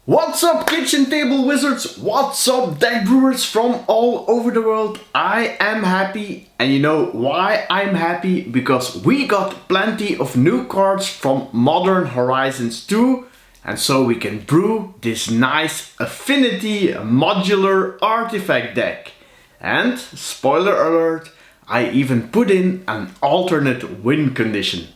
What's up, kitchen table wizards? What's up, deck brewers from all over the world? I am happy, and you know why I'm happy? Because we got plenty of new cards from Modern Horizons 2, and so we can brew this nice Affinity Modular artifact deck. And, spoiler alert, I even put in an alternate win condition.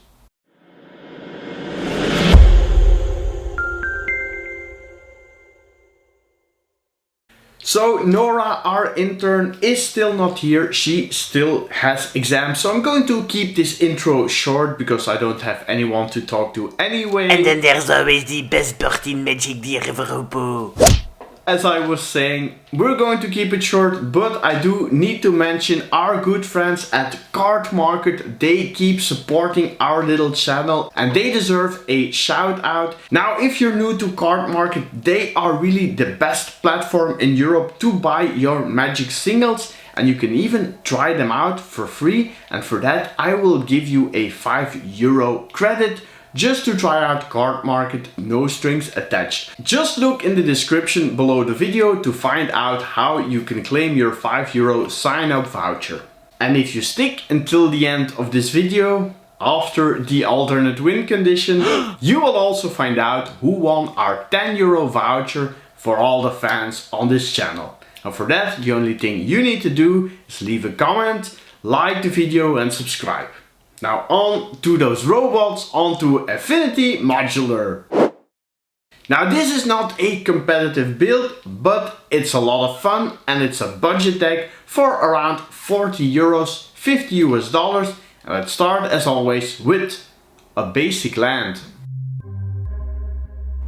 So Nora, our intern, is still not here. She still has exams. So I'm going to keep this intro short because I don't have anyone to talk to anyway. And then there's always the best part in Magic the River. As I was saying, we're going to keep it short, but I do need to mention our good friends at Cardmarket. They keep supporting our little channel and they deserve a shout out. Now, if you're new to Cardmarket, they are really the best platform in Europe to buy your Magic singles, and you can even try them out for free. And for that, I will give you a €5 credit. Just to try out Cardmarket, no strings attached. Just look in the description below the video to find out how you can claim your €5 sign up voucher. And if you stick until the end of this video, after the alternate win condition, you will also find out who won our €10 voucher for all the fans on this channel. And for that, the only thing you need to do is leave a comment, like the video and subscribe. Now on to those robots, on to Affinity Modular. Now this is not a competitive build, but it's a lot of fun and it's a budget deck for around €40, $50. And let's start as always with a basic land.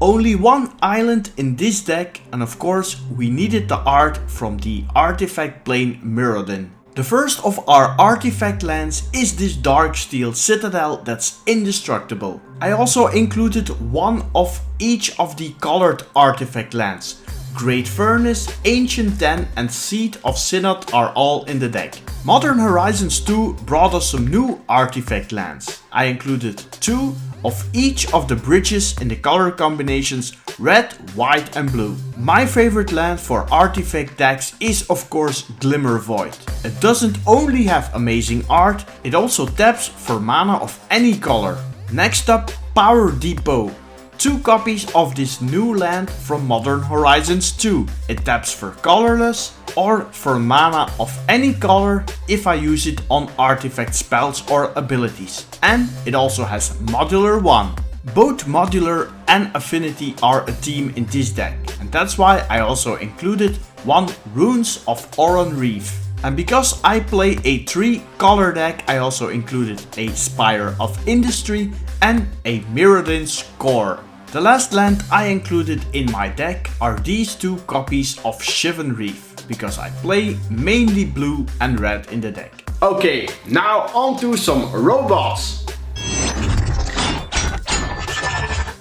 Only one island in this deck, and of course we needed the art from the artifact plane Mirrodin. The first of our artifact lands is this dark steel citadel that's indestructible. I also included one of each of the colored artifact lands. Great Furnace, Ancient Den and Seed of Synod are all in the deck. Modern Horizons 2 brought us some new artifact lands. I included two of each of the bridges in the color combinations red, white and blue. My favorite land for artifact decks is of course Glimmerwasp. It doesn't only have amazing art, it also taps for mana of any color. Next up, Power Depot. Two copies of this new land from Modern Horizons 2. It taps for colorless or for mana of any color if I use it on artifact spells or abilities. And it also has Modular 1. Both Modular and Affinity are a team in this deck, and that's why I also included one Runes of Oran Reef. And because I play a 3 color deck, I also included a Spire of Industry and a Mirrodin's Core. The last land I included in my deck are these two copies of Shivan Reef, because I play mainly blue and red in the deck. Okay, now on to some robots.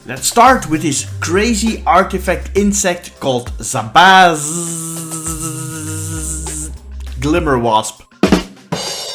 Let's start with this crazy artifact insect called Zabaz Glimmerwasp.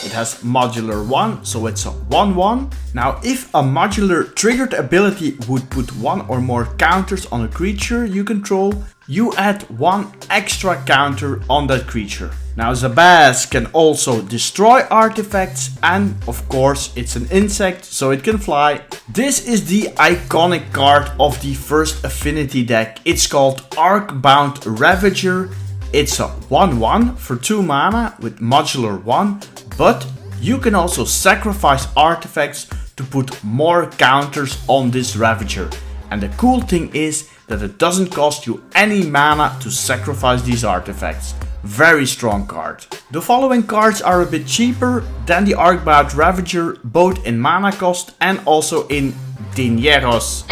It has Modular 1, so it's a 1/1. Now if a modular triggered ability would put one or more counters on a creature you control, you add one extra counter on that creature. Now Zabaz can also destroy artifacts, and of course it's an insect so it can fly. This is the iconic card of the first Affinity deck. It's called Arcbound Ravager. It's a 1/1 for 2 mana with Modular 1, but you can also sacrifice artifacts to put more counters on this Ravager. And the cool thing is that it doesn't cost you any mana to sacrifice these artifacts. Very strong card. The following cards are a bit cheaper than the Arcbound Ravager, both in mana cost and also in dineros.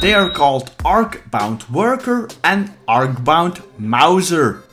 They are called Arcbound Worker and Arcbound Mouser.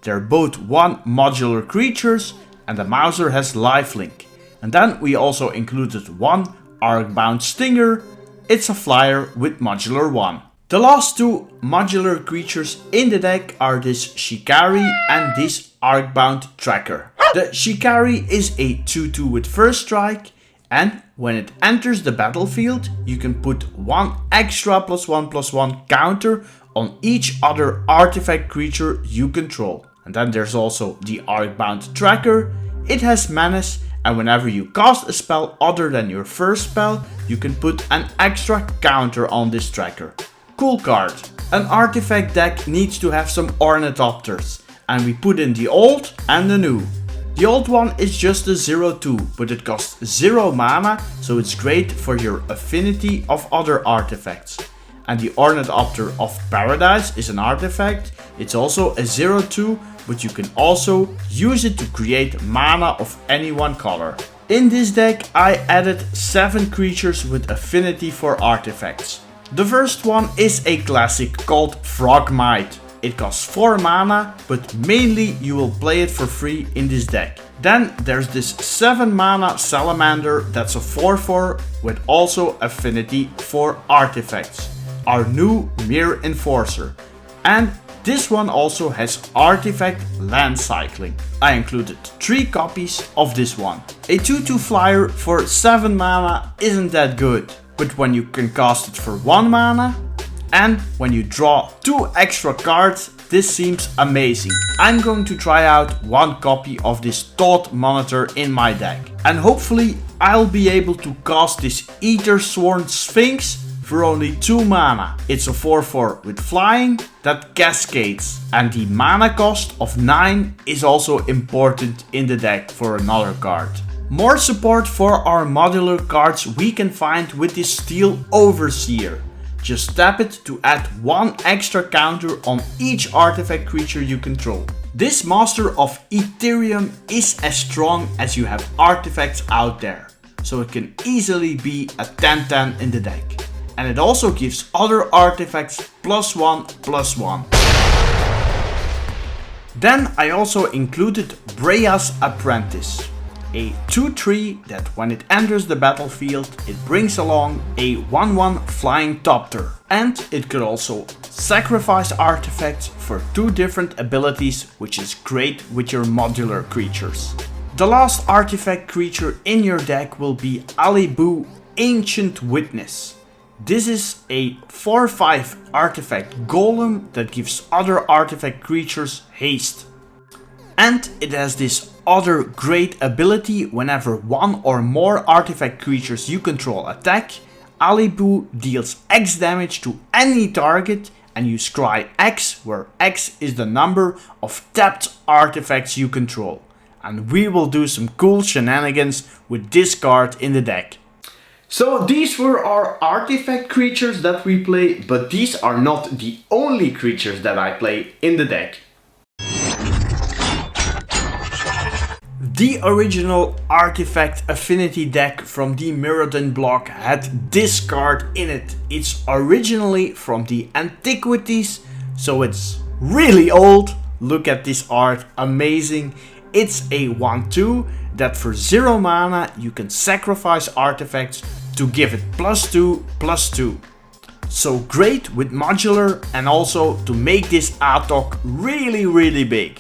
They're both 1 modular creatures and the Mouser has lifelink. And then we also included one Arcbound Stinger. It's a flyer with Modular 1. The last 2 modular creatures in the deck are this Shikari and this Arcbound Tracker. The Shikari is a 2/2 with first strike, and when it enters the battlefield you can put one extra +1/+1 counter on each other artifact creature you control. And then there's also the arcbound tracker. It has menace, and whenever you cast a spell other than your first spell, you can put an extra counter on this tracker. Cool card. An artifact deck needs to have some ornithopters, and we put in the old and the new. The old one is just a 0/2, but it costs 0 mana, so it's great for your affinity of other artifacts. And the Ornithopter of Paradise is an artifact. It's also a 0/2, but you can also use it to create mana of any one color. In this deck I added 7 creatures with affinity for artifacts. The first one is a classic called Frogmite. It costs 4 mana, but mainly you will play it for free in this deck. Then there's this 7 mana Salamander that's a 4/4 with also affinity for artifacts. Our new Mirror Enforcer. And this one also has artifact land cycling. I included 3 copies of this one. A 2/2 flyer for 7 mana isn't that good, but when you can cast it for 1 mana, and when you draw 2 extra cards, this seems amazing. I'm going to try out 1 copy of this Thought Monitor in my deck. And hopefully I'll be able to cast this Ether Sworn Sphinx for only 2 mana. It's a 4/4 with flying that cascades. And the mana cost of 9 is also important in the deck for another card. More support for our modular cards we can find with this Steel Overseer. Just tap it to add 1 extra counter on each artifact creature you control. This Master of Ethereum is as strong as you have artifacts out there, so it can easily be a 10/10 in the deck. And it also gives other artifacts +1/+1. Then I also included Brea's Apprentice. A 2/3 that when it enters the battlefield, it brings along a 1/1 flying topter. And it could also sacrifice artifacts for 2 different abilities, which is great with your modular creatures. The last artifact creature in your deck will be Alibou, Ancient Witness. This is a 4/5 artifact golem that gives other artifact creatures haste. And it has this other great ability: whenever 1 or more artifact creatures you control attack, Alibou deals X damage to any target, and you scry X, where X is the number of tapped artifacts you control. And we will do some cool shenanigans with this card in the deck. So these were our artifact creatures that we play, but these are not the only creatures that I play in the deck. The original artifact affinity deck from the Mirrodin block had this card in it. It's originally from the Antiquities, so it's really old. Look at this art, amazing. It's a 1/2 that for 0 mana you can sacrifice artifacts to give it +2/+2. So great with modular and also to make this Atok really big.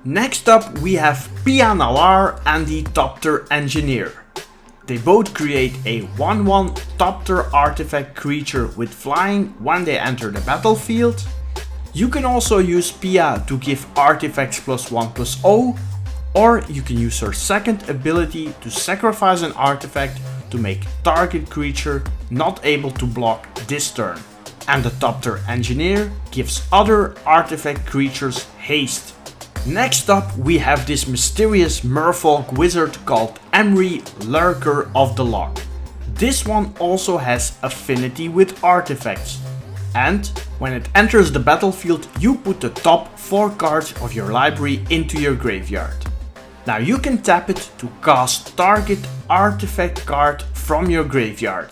Next up we have Pia Nawar and the Topter Engineer. They both create a 1/1 Topter artifact creature with flying when they enter the battlefield. You can also use Pia to give artifacts +1/+0, or you can use her second ability to sacrifice an artifact to make target creature not able to block this turn. And the Topter Engineer gives other artifact creatures haste. Next up we have this mysterious merfolk wizard called Emry, Lurker of the Loch. This one also has affinity with artifacts. And when it enters the battlefield, you put the top 4 cards of your library into your graveyard. Now you can tap it to cast target artifact card from your graveyard.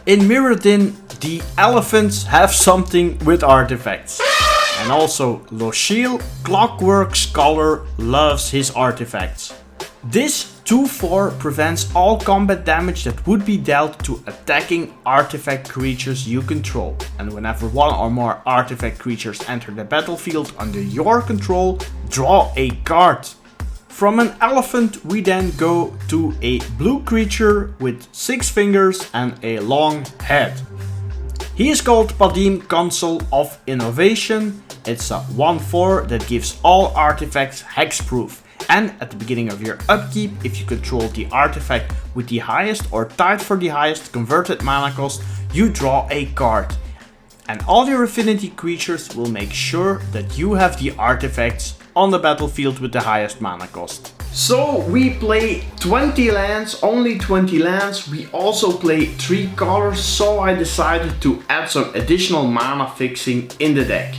In Mirrodin, the elephants have something with artifacts. And also Loshil, Clockwork Scholar, loves his artifacts. This 2/4 prevents all combat damage that would be dealt to attacking artifact creatures you control. And whenever 1 or more artifact creatures enter the battlefield under your control, draw a card. From an elephant we then go to a blue creature with 6 fingers and a long head. He is called Padim Consul of Innovation. It's a 1/4 that gives all artifacts hexproof. And at the beginning of your upkeep, if you control the artifact with the highest or tied for the highest converted mana cost, you draw a card. And all your affinity creatures will make sure that you have the artifacts on the battlefield with the highest mana cost. So we play 20 lands, only 20 lands. We also play 3 colors, so I decided to add some additional mana fixing in the deck.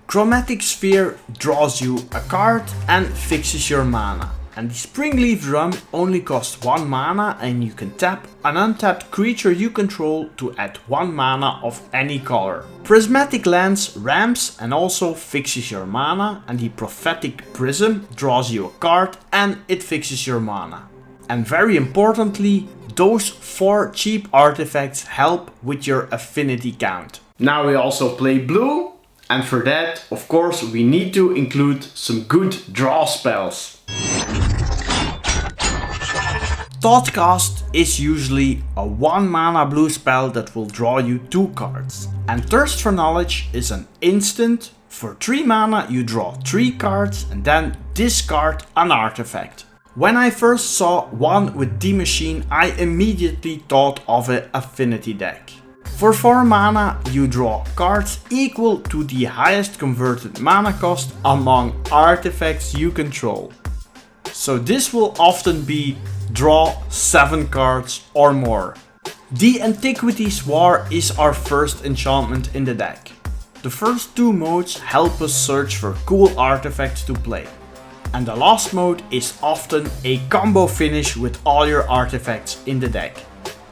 Chromatic Sphere draws you a card and fixes your mana. And the Springleaf Drum only costs 1 mana and you can tap an untapped creature you control to add 1 mana of any color. Prismatic Lance ramps and also fixes your mana, and the Prophetic Prism draws you a card and it fixes your mana. And very importantly, those 4 cheap artifacts help with your affinity count. Now we also play blue, and for that, of course, we need to include some good draw spells. Thoughtcast is usually a 1 mana blue spell that will draw you 2 cards. And Thirst for Knowledge is an instant. For 3 mana you draw 3 cards and then discard an artifact. When I first saw one with D Machine, I immediately thought of an affinity deck. For 4 mana you draw cards equal to the highest converted mana cost among artifacts you control. So this will often be draw 7 cards or more. The Antiquities War is our first enchantment in the deck. The first 2 modes help us search for cool artifacts to play. And the last mode is often a combo finish with all your artifacts in the deck.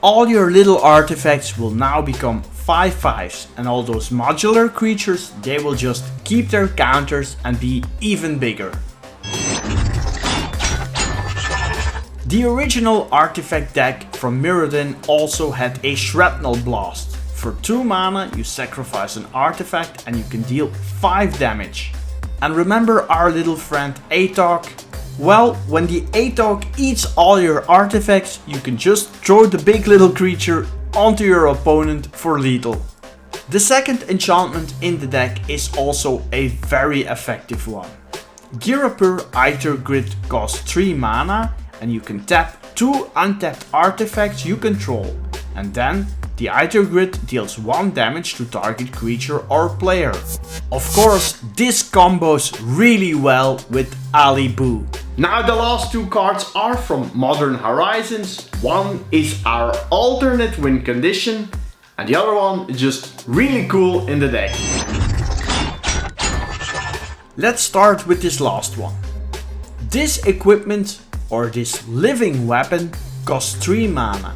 All your little artifacts will now become 5/5s, and all those modular creatures, they will just keep their counters and be even bigger. The original artifact deck from Mirrodin also had a Shrapnel Blast. For 2 mana you sacrifice an artifact and you can deal 5 damage. And remember our little friend Atok? Well, when the Atok eats all your artifacts, you can just throw the big little creature onto your opponent for lethal. The second enchantment in the deck is also a very effective one. Girapur Aether Grid costs 3 mana and you can tap 2 untapped artifacts you control. And then the Aether Grid deals 1 damage to target creature or player. Of course, this combos really well with Alibou. Now the last 2 cards are from Modern Horizons. One is our alternate win condition and the other one is just really cool in the deck. Let's start with this last one. This equipment, or this living weapon, costs 3 mana.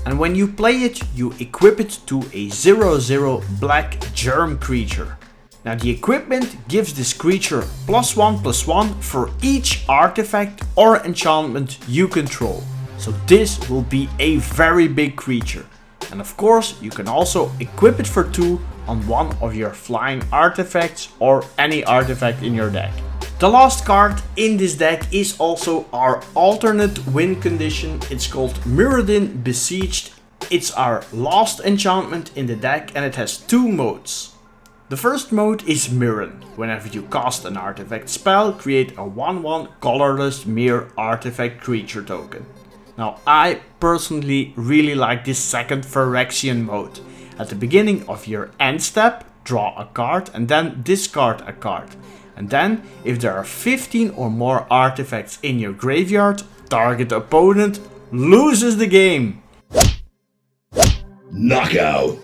And when you play it, you equip it to a 0/0 black germ creature. Now the equipment gives this creature +1/+1 for each artifact or enchantment you control. So this will be a very big creature. And of course you can also equip it for 2 on one of your flying artifacts or any artifact in your deck. The last card in this deck is also our alternate win condition. It's called Mirrodin Besieged. It's our last enchantment in the deck and it has 2 modes. The first mode is Mirren. Whenever you cast an artifact spell, create a 1/1 colorless mirror artifact creature token. Now I personally really like this second Phyrexian mode. At the beginning of your end step, draw a card and then discard a card. And then, if there are 15 or more artifacts in your graveyard, target opponent loses the game. Knockout!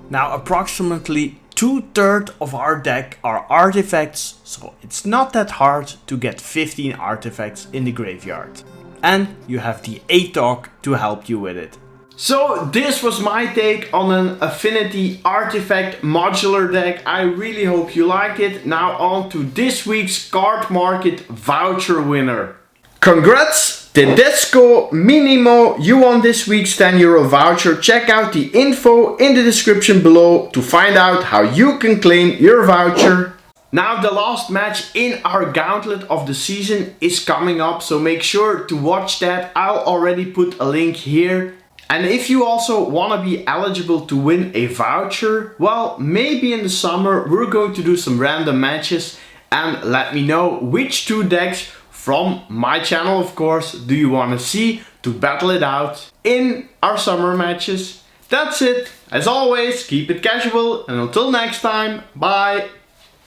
Now approximately 2/3 of our deck are artifacts, so it's not that hard to get 15 artifacts in the graveyard. And you have the Atok to help you with it. So this was my take on an Affinity Artifact Modular deck. I really hope you like it. Now on to this week's Card Market voucher winner. Congrats, Tedesco Minimo, you won this week's €10 voucher. Check out the info in the description below to find out how you can claim your voucher. Now the last match in our gauntlet of the season is coming up, so make sure to watch that. I'll already put a link here. And if you also want to be eligible to win a voucher, well, maybe in the summer we're going to do some random matches, and let me know which 2 decks from my channel, of course, do you want to see to battle it out in our summer matches. That's it. As always, keep it casual, and until next time, bye!